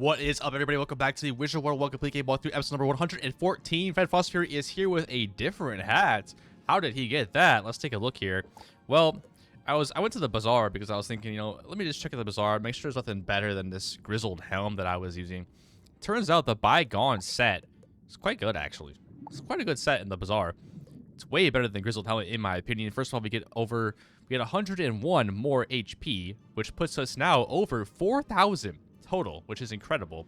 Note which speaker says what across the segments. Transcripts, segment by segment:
Speaker 1: What is up, everybody? Welcome back to the Wizard101 Complete Game Walkthrough, episode number 114. Fred Frostfury is here with a different hat. How did he get that? Let's take a look here. Well, I went to the bazaar because I was thinking, let me just check out the bazaar, make sure there's nothing better than this grizzled helm that I was using. Turns out the bygone set is quite good, actually. It's quite a good set in the bazaar. It's way better than grizzled helmet, in my opinion. First of all, we get 101 more HP, which puts us now over 4,000 total, which is incredible.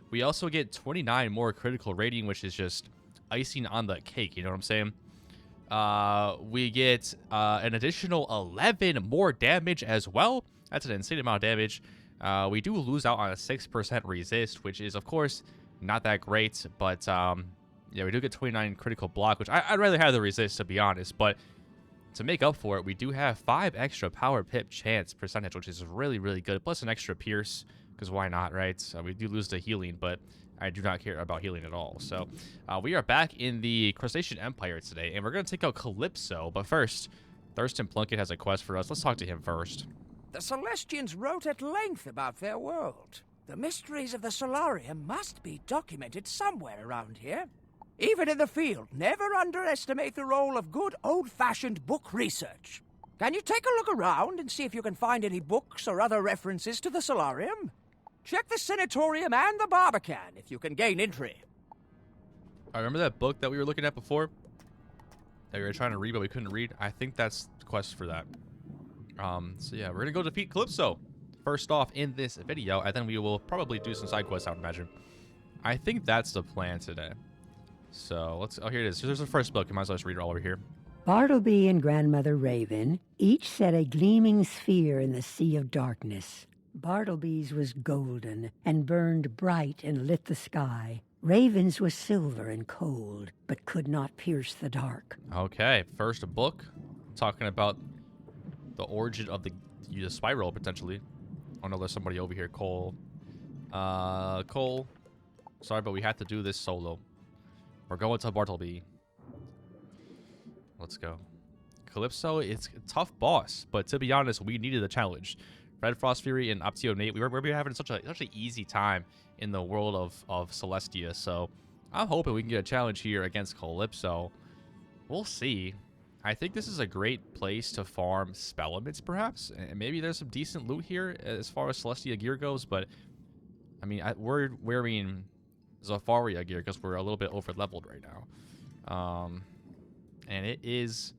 Speaker 1: We also get 29 more critical rating, which is just icing on the cake, you know what I'm saying? We get an additional 11 more damage as well. That's an insane amount of damage. We do lose out on a 6% resist, which is, of course, not that great, but yeah, we do get 29 critical block, which I'd rather have the resist, to be honest, but to make up for it, we do have 5 extra power pip chance percentage, which is really, really good, plus an extra pierce, because why not, right? We do lose the healing, but I do not care about healing at all. So we are back in the Crustacean Empire today, and we're going to take out Calypso. But first, Thurston Plunkett has a quest for us. Let's talk to him first.
Speaker 2: The Celestians wrote at length about their world. The mysteries of the Solarium must be documented somewhere around here. Even in the field, never underestimate the role of good old-fashioned book research. Can you take a look around and see if you can find any books or other references to the Solarium? Check the Senatorium and the Barbican if you can gain entry.
Speaker 1: I remember that book that we were looking at before that we were trying to read, but we couldn't read. I think that's the quest for that. So yeah, we're going to go defeat Calypso first off in this video, and then we will probably do some side quests, I would imagine. I think that's the plan today. So let's, oh, here it is. There's the first book. You might as well just read it all over here.
Speaker 3: Bartleby and Grandmother Raven each set a gleaming sphere in the sea of darkness. Bartleby's was golden and burned bright and lit the sky. Raven's was silver and cold, but could not pierce the dark.
Speaker 1: Okay, first book, talking about the origin of the spiral, potentially. Oh no, there's somebody over here, Cole. Cole, sorry, but we have to do this solo. We're going to Bartleby. Let's go. Calypso, it's a tough boss, but to be honest, we needed a challenge. Red Frostfury and Optio Nate, we were having such an easy time in the world of Celestia, so I'm hoping we can get a challenge here against Calypso. We'll see. I think this is a great place to farm spell limits, perhaps, and maybe there's some decent loot here as far as Celestia gear goes, but I mean, we're wearing Zafaria gear because we're a little bit over leveled right now, and it is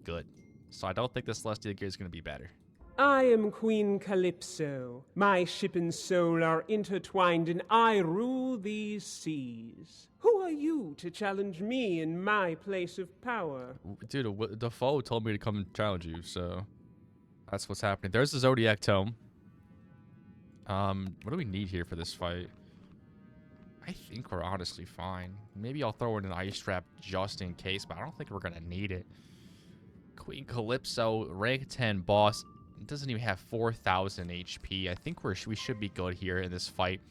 Speaker 1: good, so I don't think the Celestia gear is going to be better.
Speaker 4: I am Queen Calypso. My ship and soul are intertwined, and I rule these seas. Who are you to challenge me in my place of power?
Speaker 1: Dude, the foe told me to come and challenge you, so that's what's happening. There's the Zodiac Tome. What do we need here for this fight? I think we're honestly fine. Maybe I'll throw in an ice trap just in case, but I don't think we're gonna need it. Queen Calypso, rank 10 boss. It doesn't even have 4,000 HP. I think we should be good here in this fight.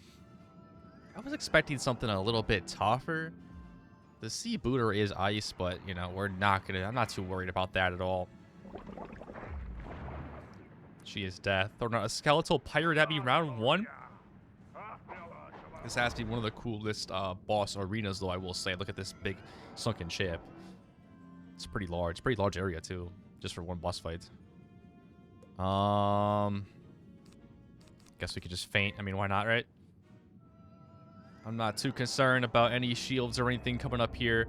Speaker 1: I was expecting something a little bit tougher. The Sea Booter is ice, but, we're not gonna... I'm not too worried about that at all. She is death. Throwing out a skeletal pirate at me round 1. This has to be one of the coolest boss arenas, though, I will say. Look at this big sunken ship. It's pretty large. Pretty large area, too, just for one boss fight. Guess we could just feint. I mean, why not, right? I'm not too concerned about any shields or anything coming up here.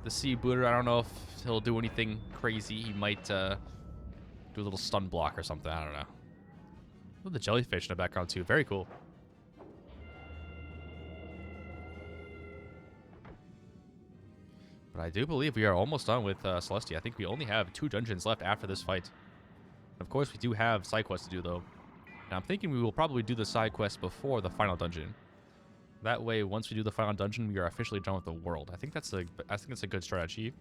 Speaker 1: The Sea Booter, I don't know if he'll do anything crazy. He might do a little stun block or something. I don't know. Oh, the jellyfish in the background, too. Very cool. But I do believe we are almost done with Celestia. I think we only have 2 dungeons left after this fight. Of course, we do have side quests to do, though. And I'm thinking we will probably do the side quest before the final dungeon. That way, once we do the final dungeon, we are officially done with the world. I think that's a good strategy.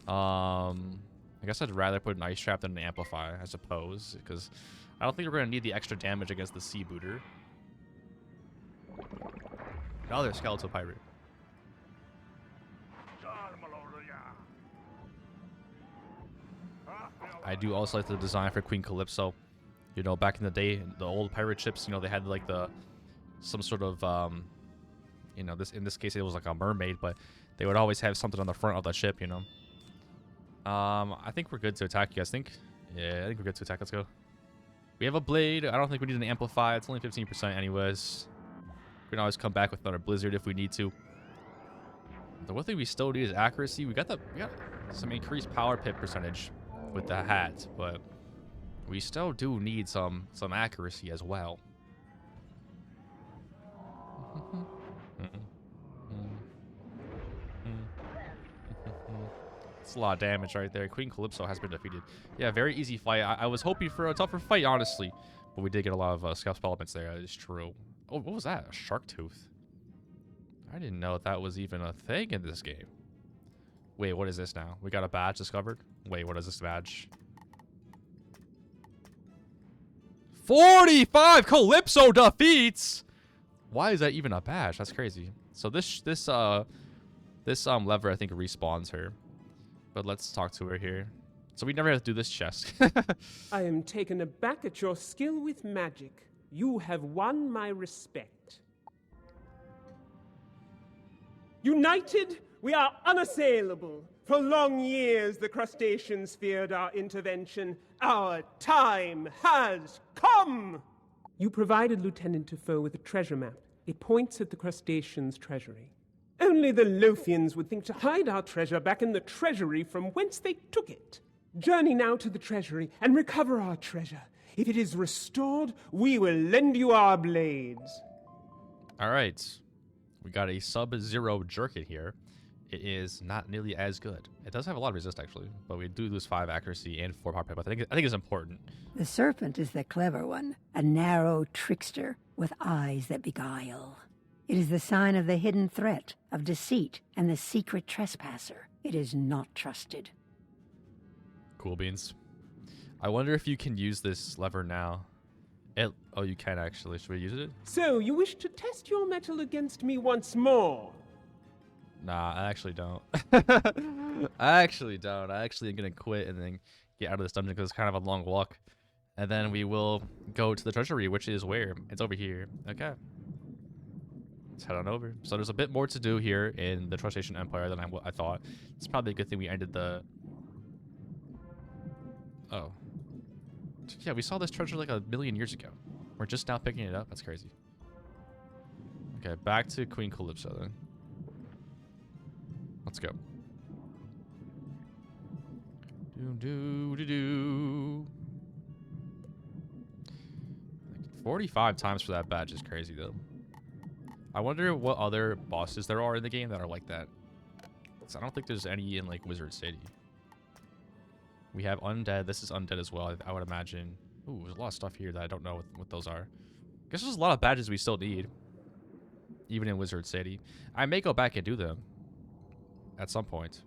Speaker 1: I guess I'd rather put an ice trap than an amplify, I suppose, because I don't think we're going to need the extra damage against the Sea Booter. Another skeletal pirate. I do also like the design for Queen Calypso. Back in the day, the old pirate ships, they had like the some sort of you know, in this case it was like a mermaid, but they would always have something on the front of the ship, you know. I think we're good to attack. You guys think? Yeah, I think we're good to attack. Let's go. We have a blade. I don't think we need an amplify. It's only 15% anyways. We can always come back with another blizzard if we need to. The one thing we still need is accuracy. We got some increased power pit percentage with the hat, but we still do need some accuracy as well. It's a lot of damage right there. Queen Calypso has been defeated. Yeah, very easy fight. I was hoping for a tougher fight, honestly, but we did get a lot of scalp elements there. That is true. Oh, what was that? A shark tooth. I didn't know that was even a thing in this game. Wait, what is this now? We got a badge discovered? Wait, what is this badge? 45 Calypso defeats! Why is that even a badge? That's crazy. So this lever, I think, respawns her. But let's talk to her here. So we never have to do this chest.
Speaker 4: I am taken aback at your skill with magic. You have won my respect. United, we are unassailable. For long years, the crustaceans feared our intervention. Our time has come! You provided Lieutenant Defoe with a treasure map. It points at the crustaceans' treasury. Only the Lothians would think to hide our treasure back in the treasury from whence they took it. Journey now to the treasury and recover our treasure. If it is restored, we will lend you our blades. All right.
Speaker 1: We got a sub-zero jerkin here. It is not nearly as good. It does have a lot of resist, actually, but we do lose 5 accuracy and 4 power pip. I think it's important.
Speaker 3: The serpent is the clever one, a narrow trickster with eyes that beguile. It is the sign of the hidden threat, of deceit, and the secret trespasser. It is not trusted.
Speaker 1: Cool beans. I wonder if you can use this lever now. Oh, you can actually. Should we use it?
Speaker 4: So, you wish to test your metal against me once more?
Speaker 1: Nah, I actually don't. I actually don't. I actually am going to quit and then get out of this dungeon because it's kind of a long walk. And then we will go to the treasury, which is where? It's over here. Okay. Let's head on over. So there's a bit more to do here in the Crustacean Empire than I thought. It's probably a good thing we ended the... Oh. Yeah, we saw this treasure like a million years ago. We're just now picking it up. That's crazy. Okay, back to Queen Calypso then. Let's go. 45 times for that badge is crazy though. I wonder what other bosses there are in the game that are like that. So I don't think there's any in like Wizard City. We have undead. This is undead as well, I would imagine. Ooh, there's a lot of stuff here that I don't know what those are. I guess there's a lot of badges we still need. Even in Wizard City. I may go back and do them. At some point.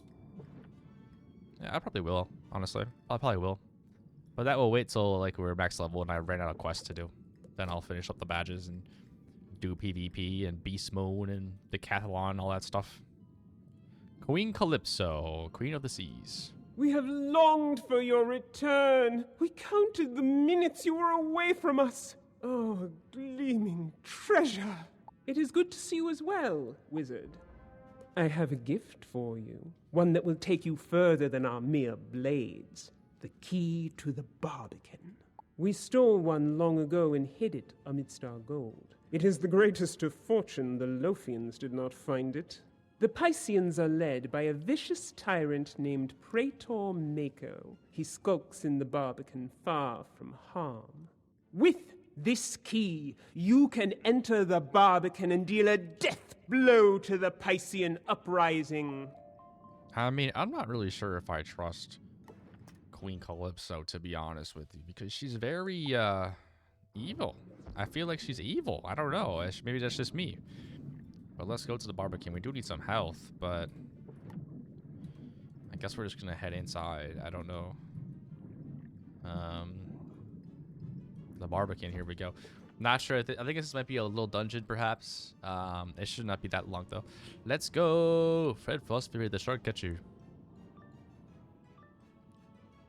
Speaker 1: Yeah, I probably will, honestly. I probably will. But that will wait till like we're max level and I ran out of quests to do. Then I'll finish up the badges and do PvP and Beast Mode and Decathlon, all that stuff. Queen Calypso, Queen of the Seas.
Speaker 4: We have longed for your return. We counted the minutes you were away from us. Oh, gleaming treasure. It is good to see you as well, wizard. I have a gift for you. One that will take you further than our mere blades. The key to the Barbican. We stole one long ago and hid it amidst our gold. It is the greatest of fortune the Lothians did not find it. The Pisceans are led by a vicious tyrant named Praetor Mako. He skulks in the Barbican far from harm. With this key, you can enter the Barbican and deal a death blow to the Piscean uprising.
Speaker 1: I mean, I'm not really sure if I trust Queen Calypso, to be honest with you, because she's very, evil. I feel like she's evil. I don't know. Maybe that's just me. But let's go to the Barbican. We do need some health, but I guess we're just gonna head inside. I don't know. The Barbican, here we go. Not sure. I think this might be a little dungeon, perhaps. It should not be that long, though. Let's go. Fred Frostfury, the shark catcher.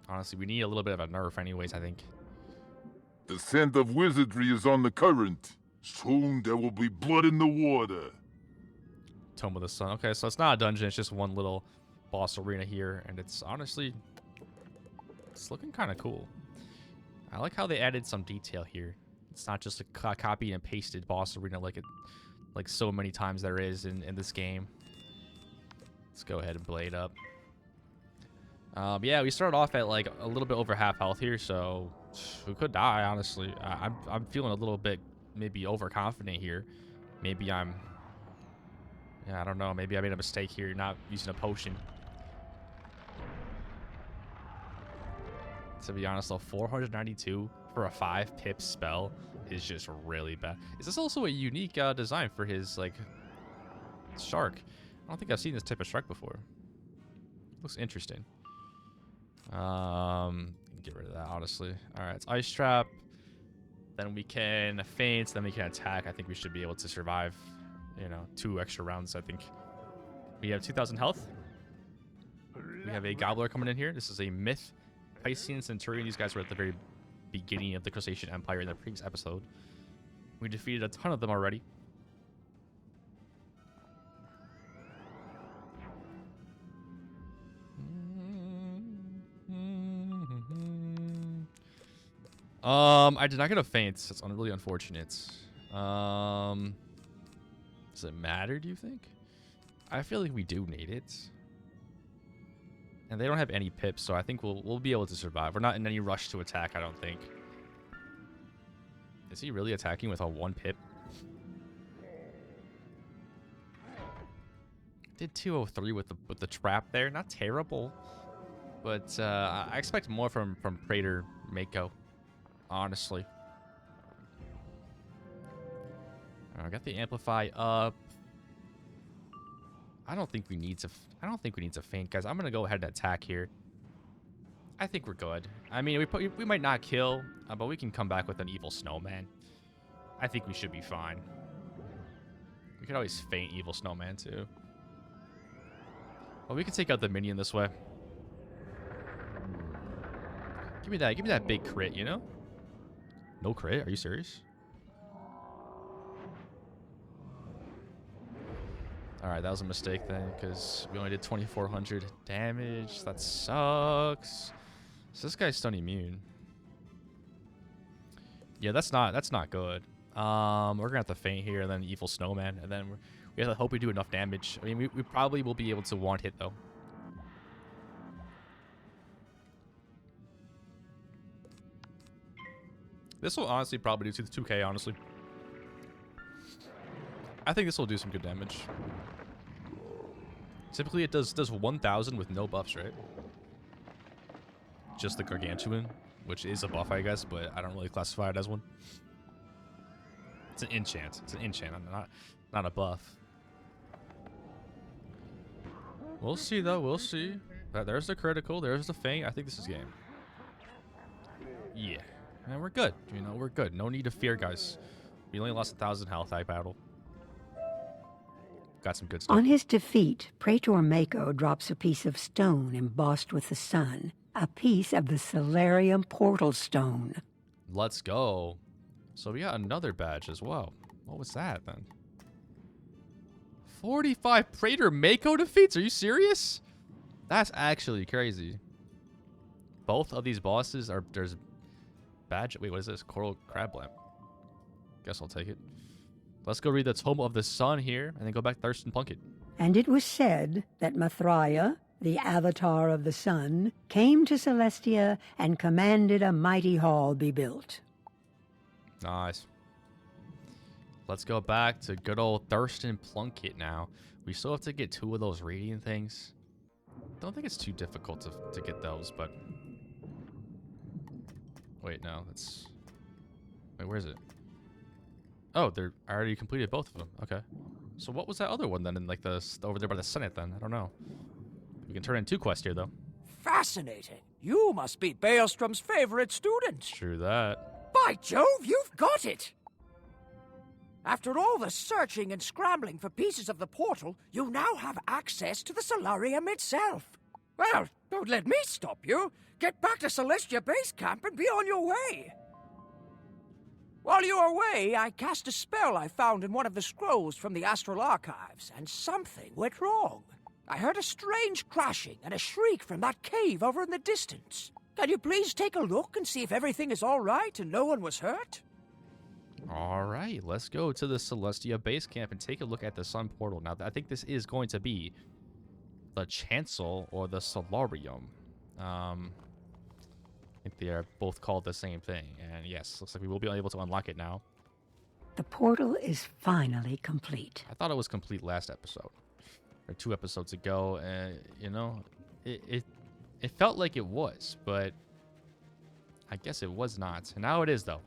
Speaker 1: Honestly, we need a little bit of a nerf anyways, I think.
Speaker 5: The scent of wizardry is on the current. Soon there will be blood in the water.
Speaker 1: Tome of the Sun. Okay, so it's not a dungeon. It's just one little boss arena here, and it's honestly, it's looking kind of cool. I like how they added some detail here. It's not just a copy and pasted boss arena like so many times there is in this game. Let's go ahead and blade up. Yeah, we started off at like a little bit over half health here, so we could die. Honestly, I'm feeling a little bit maybe overconfident here. Maybe I don't know. Maybe I made a mistake here, not using a potion. To be honest, though, 492 for a 5 pip spell is just really bad. Is this also a unique design for his like shark? I don't think I've seen this type of shark before. Looks interesting. Get rid of that, honestly. All right, it's ice trap. Then we can feint. Then we can attack. I think we should be able to survive. You know, 2 extra rounds. I think we have 2,000 health. We have a gobbler coming in here. This is a myth. Piscean Centurion. These guys were at the very beginning of the Crustacean Empire in the previous episode. We defeated a ton of them already. I did not get a feint. That's really unfortunate. Does it matter, do you think? I feel like we do need it. And they don't have any pips, so I think we'll be able to survive. We're not in any rush to attack, I don't think. Is he really attacking with a 1 pip? Did 203 with the trap there. Not terrible. But I expect more from Praetor Mako. Honestly. I got the amplify up. I don't think we need to feint, guys. I'm gonna go ahead and attack here. I think we're good. I mean, we might not kill, but we can come back with an evil snowman. I think we should be fine. We could always feint evil snowman too. Well, we can take out the minion this way. Give me that big crit, you know? No crit? Are you serious? Alright, that was a mistake then, because we only did 2,400 damage. That sucks. So this guy's stun immune. Yeah, that's not good. We're gonna have to feint here, and then evil snowman, and then we have to hope we do enough damage. I mean, we probably will be able to one hit though. This will honestly probably do 2k, honestly. I think this will do some good damage. Typically, it does 1,000 with no buffs, right? Just the Gargantuan, which is a buff, I guess, but I don't really classify it as one. It's an enchant. It's an enchant, not a buff. We'll see, though. We'll see. There's the critical. There's the feint. I think this is game. Yeah. And we're good. You know, we're good. No need to fear, guys. We only lost 1,000 health that battle. Got some good stuff.
Speaker 3: On his defeat, Praetor Mako drops a piece of stone embossed with the sun, a piece of the Solarium portal stone.
Speaker 1: Let's go. So we got another badge as well. What was that then? 45 Praetor Mako defeats? Are you serious? That's actually crazy. Both of these bosses are... There's badge... Wait, what is this? Coral crab lamp. Guess I'll take it. Let's go read the Tome of the Sun here, and then go back to Thirst and Plunkett.
Speaker 3: And it was said that Mithraea, the avatar of the sun, came to Celestia and commanded a mighty hall be built.
Speaker 1: Nice. Let's go back to good old Thirst and Plunkett now. We still have to get 2 of those radiant things. Don't think it's too difficult to get those, but... Wait, no, that's... Wait, where is it? Oh, I already completed both of them. Okay. So what was that other one then in like over there by the Senate then? I don't know. We can turn in 2 quests here though.
Speaker 2: Fascinating. You must be Baelstrom's favorite student.
Speaker 1: True that.
Speaker 2: By Jove, you've got it! After all the searching and scrambling for pieces of the portal, you now have access to the Solarium itself. Well, don't let me stop you. Get back to Celestia Base Camp and be on your way. While you were away, I cast a spell I found in one of the scrolls from the Astral Archives, and something went wrong. I heard a strange crashing and a shriek from that cave over in the distance. Can you please take a look and see if everything is all right and no one was hurt?
Speaker 1: All right, let's go to the Celestia base camp and take a look at the sun portal. Now, I think this is going to be the Chancel or the Solarium. I think they are both called the same thing. And yes, looks like we will be able to unlock it now.
Speaker 3: The portal is finally complete.
Speaker 1: I thought it was complete last episode, or 2 episodes ago. You know, it felt like it was, but I guess it was not. And now it is, though.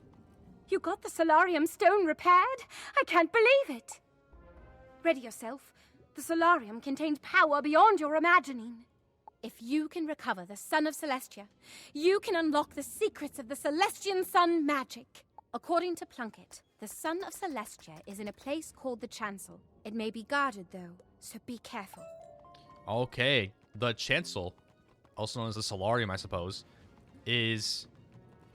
Speaker 6: You got the Solarium stone repaired? I can't believe it. Ready yourself. The Solarium contains power beyond your imagining. If you can recover the Sun of Celestia, you can unlock the secrets of the Celestian Sun magic. According to Plunkett, the Sun of Celestia is in a place called the Chancel. It may be guarded, though, so be careful.
Speaker 1: Okay, the Chancel, also known as the Solarium, I suppose, is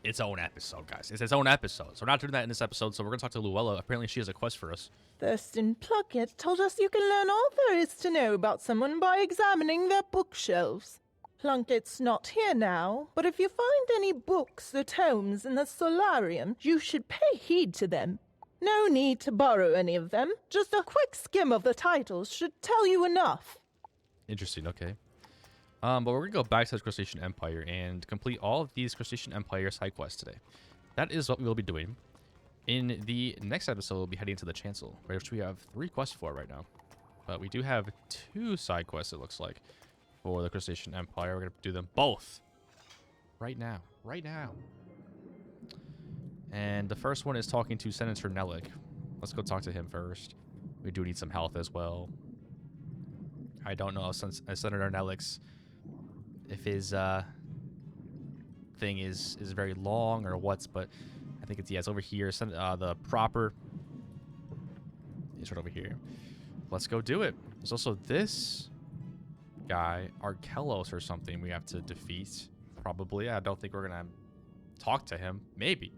Speaker 1: its own episode, guys. It's its own episode. So we're not doing that in this episode, so we're going to talk to Luella. Apparently she has a quest for us.
Speaker 7: Thurston Plunkett told us you can learn all there is to know about someone by examining their bookshelves. Plunkett's not here now, but if you find any books or tomes in the Solarium, you should pay heed to them. No need to borrow any of them. Just a quick skim of the titles should tell you enough.
Speaker 1: Interesting, okay. But we're going to go back to the Crustacean Empire and complete all of these Crustacean Empire side quests today. That is what we will be doing. In the next episode, we'll be heading to the Chancel, which we have 3 quests for right now. But we do have 2 side quests, it looks like, for the Crustacean Empire. We're going to do them both right now. Right now. And the first one is talking to Senator Nellick. Let's go talk to him first. We do need some health as well. I don't know if Senator Nellick's... if his thing is very long or what's, but I think it's over here. The proper is right over here. Let's go do it. There's also this guy, Arkelos or something, we have to defeat. Probably. I don't think we're gonna talk to him. Maybe.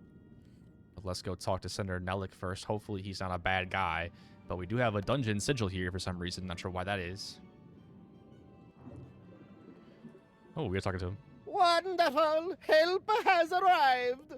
Speaker 1: But let's go talk to Senator Nellick first. Hopefully he's not a bad guy. But we do have a dungeon sigil here for some reason. Not sure why that is. Oh, we are talking to him.
Speaker 8: Wonderful! Help has arrived!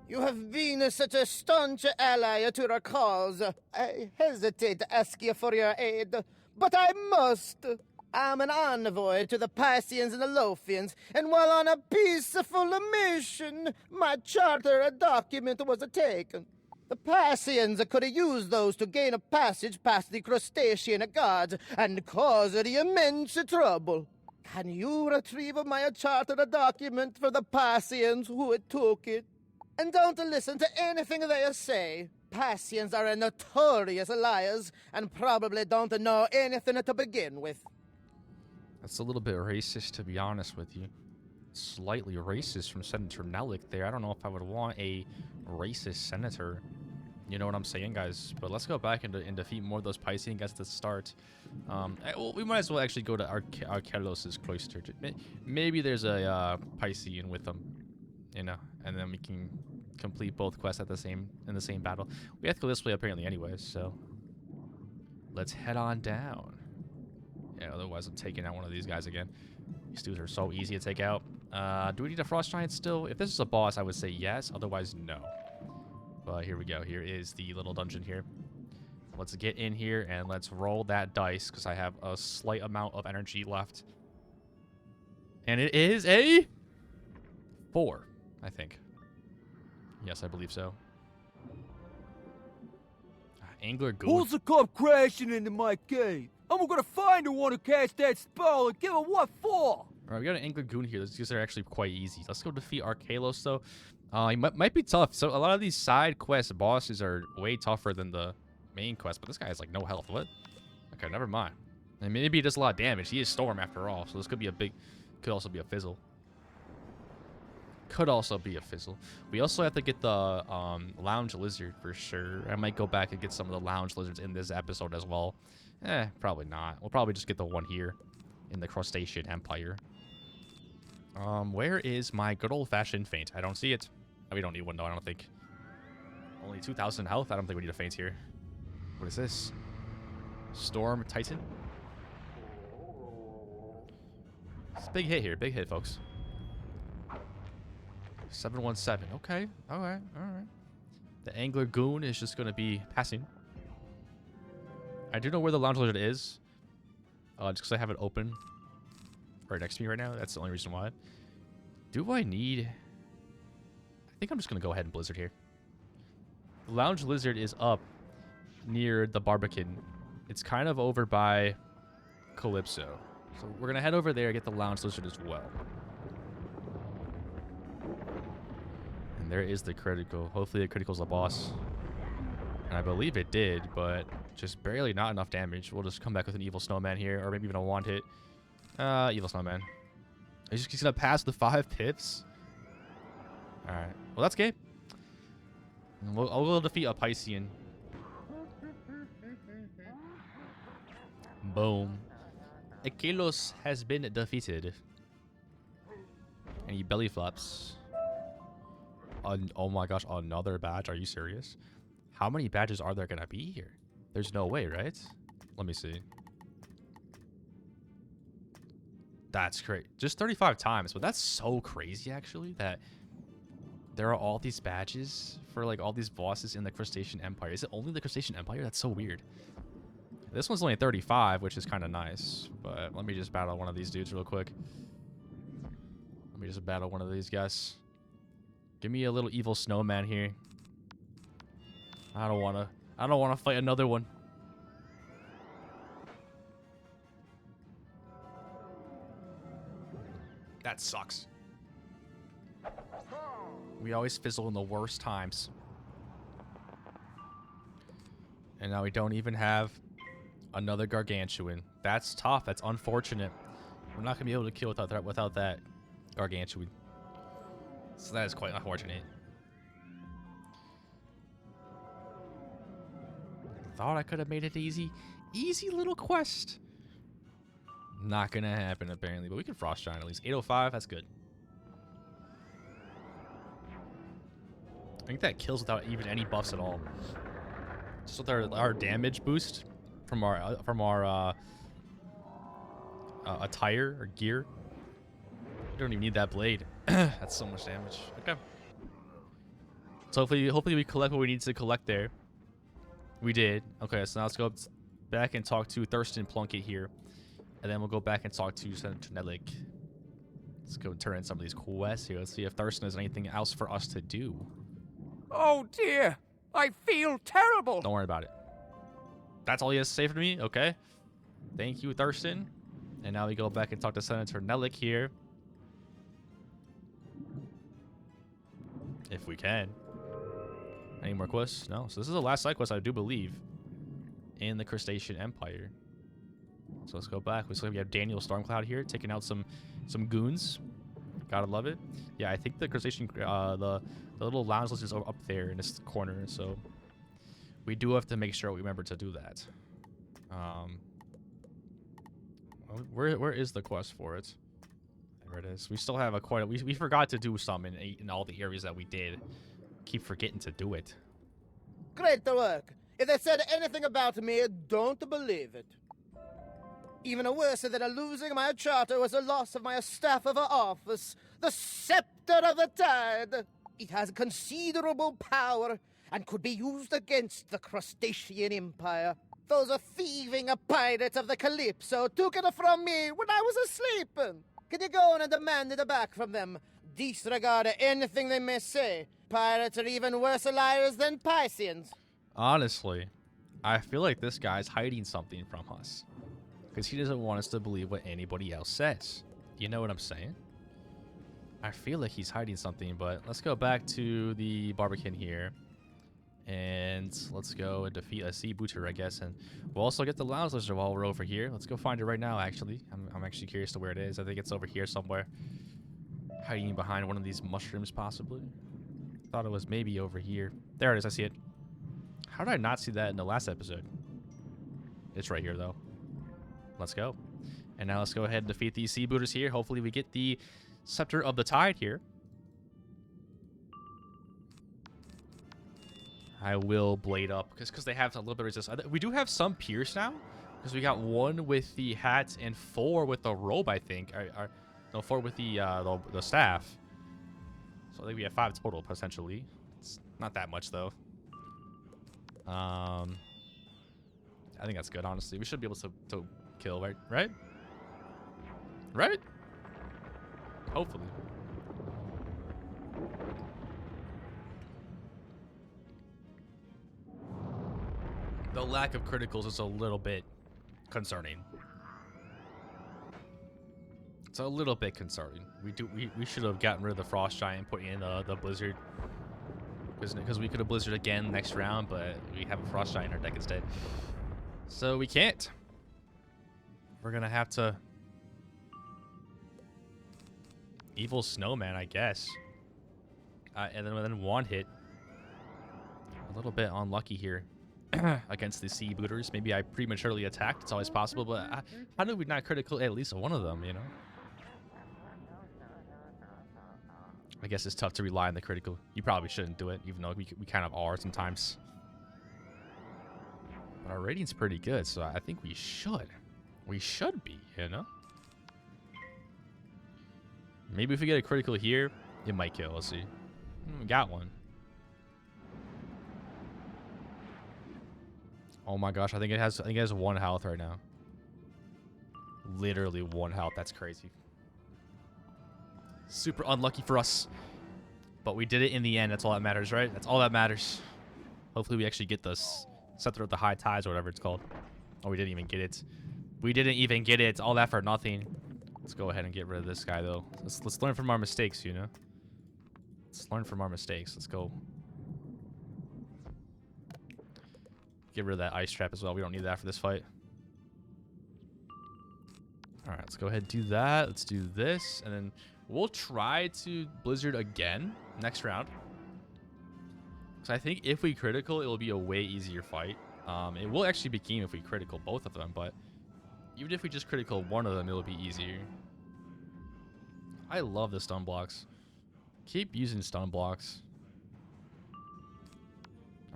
Speaker 8: You have been such a staunch ally to our cause. I hesitate to ask you for your aid, but I must. I'm an envoy to the Passians and the Lothians, and while on a peaceful mission, my charter document was taken. The Passians could use those to gain a passage past the Crustacean guards and cause the immense trouble. Can you retrieve my charter document for the Passians who took it? And don't listen to anything they say. Passians are notorious liars and probably don't know anything to begin with.
Speaker 1: That's a little bit racist, to be honest with you. Slightly racist from Senator Nellick there. I don't know if I would want a racist senator. You know what I'm saying, guys? But let's go back and defeat more of those Piscean guys to start. Well, we might as well actually go to Arkelos' cloister. Maybe there's a Piscean with them, you know, and then we can complete both quests in the same battle. We have to go this way apparently anyways, so let's head on down. Yeah, otherwise I'm taking out one of these guys again. These dudes are so easy to take out. Do we need a Frost Giant still? If this is a boss, I would say yes. Otherwise, no. But here we go. Here is the little dungeon here. Let's get in here and let's roll that dice because I have a slight amount of energy left. And it is a 4, I think. Yes, I believe so. Angler Gould.
Speaker 9: Who's the come crashing into my cave? I'm gonna find the one who cast that spell and give him what for?
Speaker 1: Alright, we got an Angler Goon here. These are actually quite easy. Let's go defeat Arkelos, though. He might be tough. So a lot of these side quest bosses are way tougher than the main quest, but this guy has like no health. What? Okay, never mind. And maybe he does a lot of damage. He is Storm after all, so this could be a big... could also be a fizzle. Could also be a fizzle. We also have to get the Lounge Lizard for sure. I might go back and get some of the Lounge Lizards in this episode as well. Probably not. We'll probably just get the one here in the Crustacean Empire. Where is my good old-fashioned feint? I don't see it. We don't need one, though, I don't think. Only 2,000 health. I don't think we need to faint here. What is this? Storm Titan? It's a big hit here. Big hit, folks. 717. Okay. Alright. Alright. The Angler Goon is just going to be passing. I do know where the Lounge Lizard is. Just because I have it open right next to me right now. That's the only reason why. Do I need... I think I'm just going to go ahead and Blizzard here. The Lounge Lizard is up near the Barbican. It's kind of over by Calypso. So we're going to head over there and get the Lounge Lizard as well. And there is the critical. Hopefully the critical's the boss. And I believe it did, but just barely not enough damage. We'll just come back with an Evil Snowman here, or maybe even a Wand hit. Evil Snowman. He's going to pass the 5 pips. Alright. Well, that's game. I'll go defeat a Piscean. Boom. Akelos has been defeated. And he belly flops. Oh my gosh, another badge? Are you serious? How many badges are there gonna be here? There's no way, right? Let me see. That's great. Just 35 times, but that's so crazy actually that there are all these badges for like all these bosses in the Crustacean Empire. Is it only the Crustacean Empire? That's so weird. This one's only 35, which is kind of nice. But let me just battle one of these dudes real quick. Let me just battle one of these guys. Give me a little Evil Snowman here. I don't wanna fight another one. That sucks. We always fizzle in the worst times. And now we don't even have another Gargantuan. That's tough. That's unfortunate. We're not gonna be able to kill without that Gargantuan. So that is quite unfortunate. Thought I could have made it easy. Easy little quest. Not gonna happen apparently, but we can Frost Giant at least. 805, that's good. I think that kills without even any buffs at all. Just with our damage boost from our attire or gear. We don't even need that blade. That's so much damage. Okay. So hopefully we collect what we need to collect there. We did. Okay, so now let's go back and talk to Thurston Plunkett here. And then we'll go back and talk to Senator Nellick. Let's go turn in some of these quests here. Let's see if Thurston has anything else for us to do.
Speaker 2: Oh dear, I feel terrible.
Speaker 1: Don't worry about it. That's all he has to say for me? Okay. Thank you, Thurston. And now we go back and talk to Senator Nellick here. If we can. Any more quests? No. So this is the last side quest, I do believe, in the Crustacean Empire. So let's go back. We have Daniel Stormcloud here, taking out some goons. Gotta love it. Yeah, I think the Crustacean, the little lounge list is up there in this corner. So we do have to make sure we remember to do that. Where is the quest for it? There it is. We still have we forgot to do some in all the areas that we did. Keep forgetting to do it.
Speaker 8: Great work. If they said anything about me, don't believe it. Even worse than losing my charter was the loss of my staff of office, the Scepter of the Tide. It has considerable power and could be used against the Crustacean Empire. Those thieving pirates of the Calypso took it from me when I was asleep. Can you go and demand it back from them? Disregard anything they may say. Pirates are even worse liars than Pisceans.
Speaker 1: Honestly, I feel like this guy's hiding something from us. Because he doesn't want us to believe what anybody else says. You know what I'm saying? I feel like he's hiding something, but let's go back to the Barbican here. And let's go and defeat a sea booter, I guess. And we'll also get the lounge lizard while we're over here. Let's go find it right now, actually. I'm actually curious to where it is. I think it's over here somewhere. Hiding behind one of these mushrooms, possibly. Thought it was maybe over here. There it is. I see it. How did I not see that in the last episode? It's right here, though. Let's go. And now let's go ahead and defeat these sea booters here. Hopefully we get the Scepter of the Tide here. I will blade up because they have a little bit of resistance. We do have some pierce now because we got 1 with the hat and 4 with the robe, I think. No, 4 with the staff. So I think we have 5 total potentially. It's not that much though. I think that's good, honestly. We should be able to kill, right? Right? Right? Hopefully. The lack of criticals is a little bit concerning. It's a little bit concerning. We should have gotten rid of the frost giant, put in the blizzard, because we could have blizzard again next round, but we have a frost giant in our deck instead, so we can't. We're gonna have to evil snowman, I guess, and then 1 hit. A little bit unlucky here. Against the sea booters. Maybe I prematurely attacked. It's always possible, but how did we not critical at least one of them, you know? I guess it's tough to rely on the critical. You probably shouldn't do it, even though we kind of are sometimes. But our rating's pretty good, so I think we should. We should be, you know? Maybe if we get a critical here, it might kill. Let's see. We got 1. Oh my gosh, I think it has 1 health right now. Literally 1 health. That's crazy. Super unlucky for us. But we did it in the end. That's all that matters, right? That's all that matters. Hopefully we actually get this Scepter of the High Tides or whatever it's called. Oh, we didn't even get it. We didn't even get it. All that for nothing. Let's go ahead and get rid of this guy though. Let's learn from our mistakes, you know? Let's learn from our mistakes. Let's go. Get rid of that ice trap as well. We don't need that for this fight. Alright, let's go ahead and do that. Let's do this. And then we'll try to blizzard again next round. So I think if we critical, it will be a way easier fight. It will actually be game if we critical both of them, but even if we just critical one of them, it'll be easier. I love the stun blocks. Keep using stun blocks.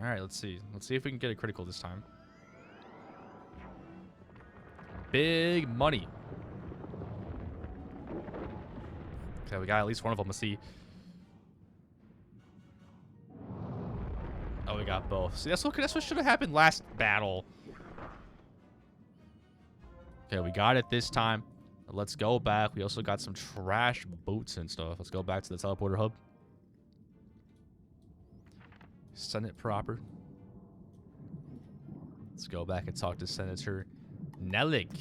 Speaker 1: Alright, let's see. Let's see if we can get a critical this time. Big money. Okay, we got at least one of them. Let's see. Oh, we got both. See, that's what should have happened last battle. Okay, we got it this time. Let's go back. We also got some trash boots and stuff. Let's go back to the teleporter hub. Send it proper. Let's go back and talk to Senator Nellig.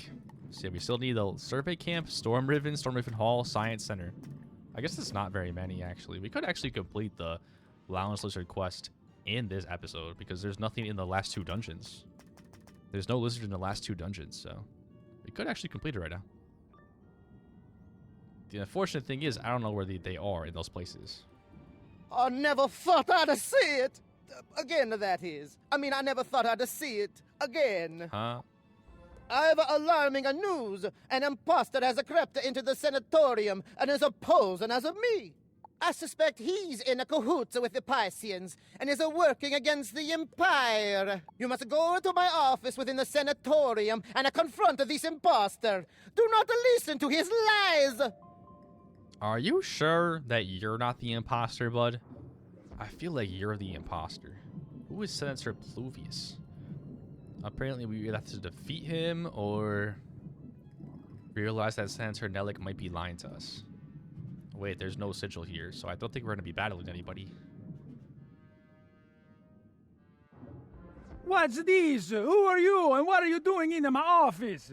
Speaker 1: So yeah, we still need a survey camp, Storm Riven Hall, Science Center. I guess it's not very many, actually. We could actually complete the Lounge Lizard quest in this episode because there's nothing in the last 2 dungeons. There's no lizard in the last 2 dungeons, so we could actually complete it right now. The unfortunate thing is, I don't know where they are in those places.
Speaker 8: I never thought I'd see it. Again, that is. I mean, I never thought I'd see it again.
Speaker 1: Huh?
Speaker 8: I've alarming news. An impostor has crept into the Senatorium and is posing as me. I suspect he's in a cahoots with the Pisceans and is working against the Empire. You must go to my office within the Senatorium and confront this impostor. Do not listen to his lies.
Speaker 1: Are you sure that you're not the imposter, bud? I feel like you're the imposter. Who is Senator Pluvius? Apparently we either have to defeat him or realize that Senator Nellig might be lying to us. Wait, there's no sigil here, so I don't think we're going to be battling anybody.
Speaker 9: What's this? Who are you and what are you doing in my office?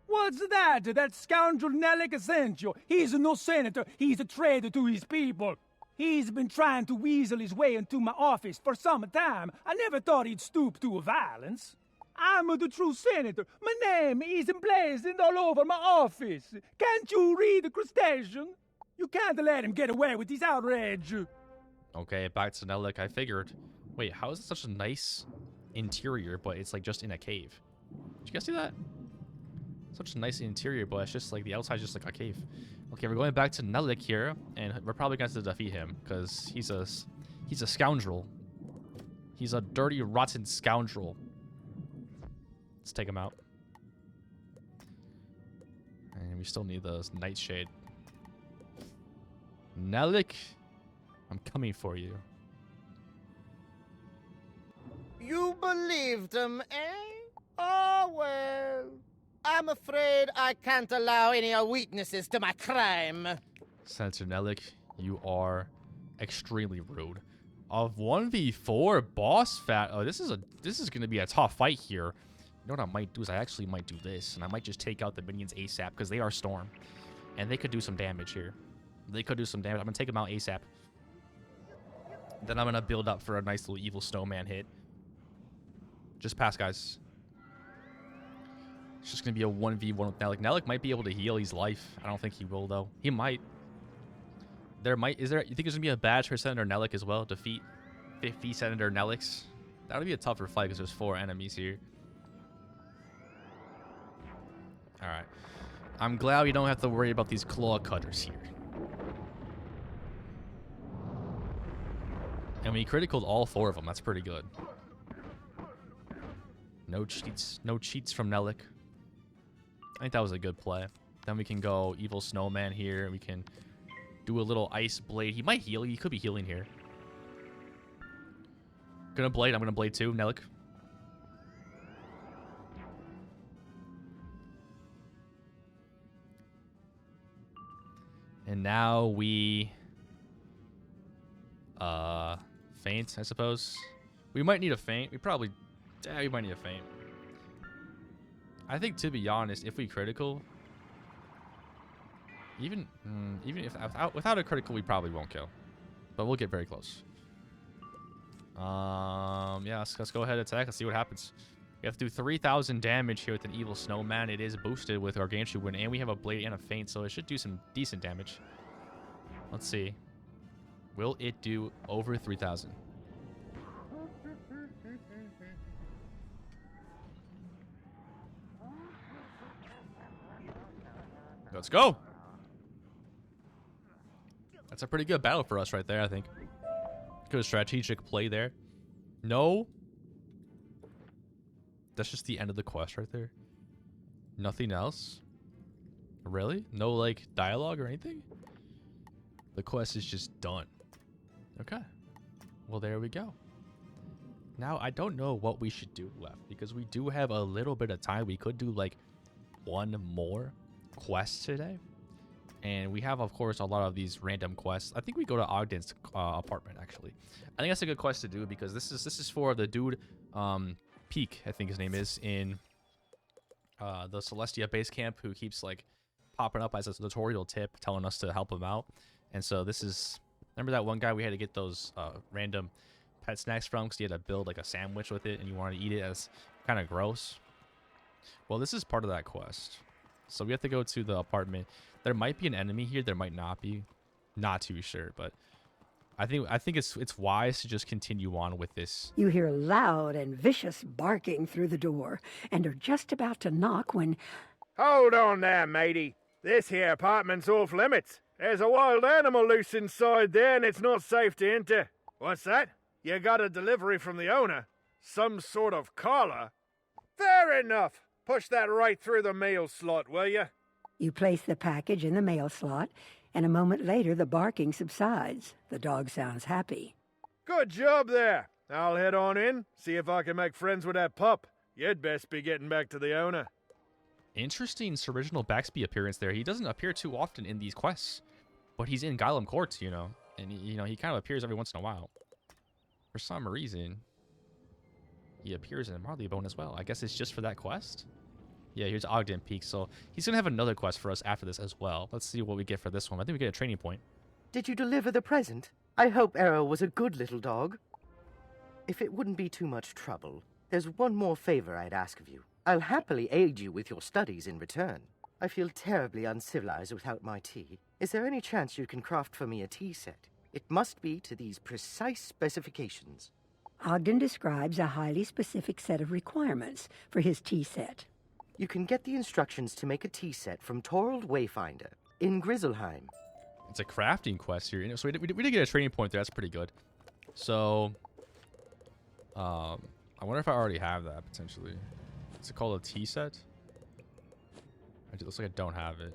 Speaker 9: What's that? That scoundrel Nellig sent you. He's no senator. He's a traitor to his people. He's been trying to weasel his way into my office for some time. I never thought he'd stoop to violence. I'm the true senator. My name is emblazoned all over my office. Can't you read the Crustacean? You can't let him get away with this outrage.
Speaker 1: Okay, back to Nellig. I figured. Wait, how is it such a nice interior, but it's like just in a cave? Did you guys see that? Such a nice interior, but it's just like the outside's just like a cave. Okay, we're going back to Nellig here, and we're probably going to defeat him because he's a scoundrel. He's a dirty, rotten scoundrel. Let's take him out. And we still need the Nightshade. Nelik, I'm coming for you.
Speaker 8: You believed him, eh? Oh, well. I'm afraid I can't allow any weaknesses to my crime.
Speaker 1: Senator Nelik, you are extremely rude. Of 1v4 boss fat. Oh, this is gonna be a tough fight here. You know what I might do is I actually might do this, and I might just take out the minions ASAP because they are Storm, and they could do some damage here. They could do some damage. I'm gonna take them out ASAP. Then I'm gonna build up for a nice little evil snowman hit. Just pass, guys. It's just gonna be a 1v1 with Nelik. Nelik might be able to heal his life. I don't think he will though. He might. You think there's gonna be a badge for Senator Nelik as well? Defeat 50 Senator Neliks? That would be a tougher fight because there's 4 enemies here. Alright. I'm glad we don't have to worry about these claw cutters here. And we criticaled all 4 of them. That's pretty good. No cheats. No cheats from Nelik. I think that was a good play. Then we can go Evil Snowman here. We can do a little Ice Blade. He might heal. He could be healing here. Gonna Blade. I'm gonna Blade too, Nelik. And now we... Feint, I suppose. We might need a feint. We might need a feint. I think, to be honest, if we critical... Even if without a critical, we probably won't kill. But we'll get very close. Yeah, let's go ahead and attack. Let's see what happens. We have to do 3,000 damage here with an Evil Snowman. It is boosted with Gargantuan, and we have a Blade and a Feint, so it should do some decent damage. Let's see. Will it do over 3,000? Let's go. That's a pretty good battle for us right there, I think. Good strategic play there. No. That's just the end of the quest right there. Nothing else? Really? No, like, dialogue or anything? The quest is just done. Okay. Well, there we go. Now, I don't know what we should do left because we do have a little bit of time. We could do, like, one more quest today. And we have, of course, a lot of these random quests. I think we go to Ogden's apartment, actually. I think that's a good quest to do because this is for the dude, Peak, I think his name is, in the Celestia base camp, who keeps, like, popping up as a tutorial tip telling us to help him out. And so this is... Remember that one guy we had to get those random pet snacks from because he had to build, like, a sandwich with it and you wanted to eat it as kind of gross? Well, this is part of that quest. So we have to go to the apartment. There might be an enemy here. There might not be. Not too sure, but I think it's wise to just continue on with this.
Speaker 3: You hear loud and vicious barking through the door and are just about to knock when...
Speaker 10: Hold on there, matey. This here apartment's off limits. There's a wild animal loose inside there and it's not safe to enter. What's that? You got a delivery from the owner? Some sort of collar? Fair enough. Push that right through the mail slot, will you?
Speaker 3: You place the package in the mail slot, and a moment later the barking subsides. The dog sounds happy.
Speaker 10: Good job there. I'll head on in, see if I can make friends with that pup. You'd best be getting back to the owner.
Speaker 1: Interesting Sir Reginald Baxby appearance there. He doesn't appear too often in these quests, but he's in Gylem Courts, you know, and he kind of appears every once in a while. For some reason, he appears in Marleybone as well. I guess it's just for that quest? Yeah, here's Ogden Peak, so he's going to have another quest for us after this as well. Let's see what we get for this one. I think we get a training point.
Speaker 11: Did you deliver the present? I hope Arrow was a good little dog. If it wouldn't be too much trouble, there's one more favor I'd ask of you. I'll happily aid you with your studies in return. I feel terribly uncivilized without my tea. Is there any chance you can craft for me a tea set? It must be to these precise specifications.
Speaker 3: Ogden describes a highly specific set of requirements for his tea set.
Speaker 11: You can get the instructions to make a tea set from Torald Wayfinder in Grizzleheim.
Speaker 1: It's a crafting quest here. So we did get a training point there. That's pretty good. So I wonder if I already have that potentially. Is it called a T set? It looks like I don't have it.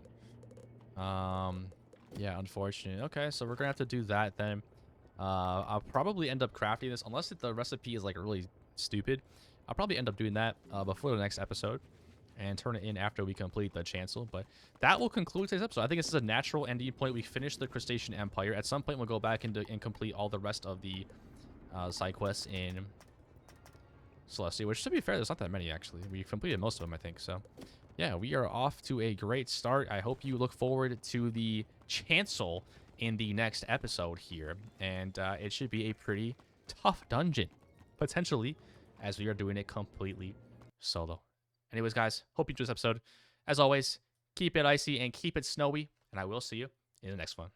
Speaker 1: Yeah, unfortunate. Okay, so we're gonna have to do that then. I'll probably end up crafting this unless the recipe is like really stupid. I'll probably end up doing that before the next episode and turn it in after we complete the chancel. But that will conclude today's episode. I think this is a natural ending point. We finished the Crustacean Empire. At some point, we'll go back and complete all the rest of the side quests in Celestia, which, to be fair, there's not that many actually. We completed most of them, I think. So yeah, we are off to a great start. I hope you look forward to the chancel in the next episode here, and it should be a pretty tough dungeon potentially, as we are doing it completely solo. Anyways, guys, hope you enjoyed this episode. As always, keep it icy and keep it snowy, and I will see you in the next one.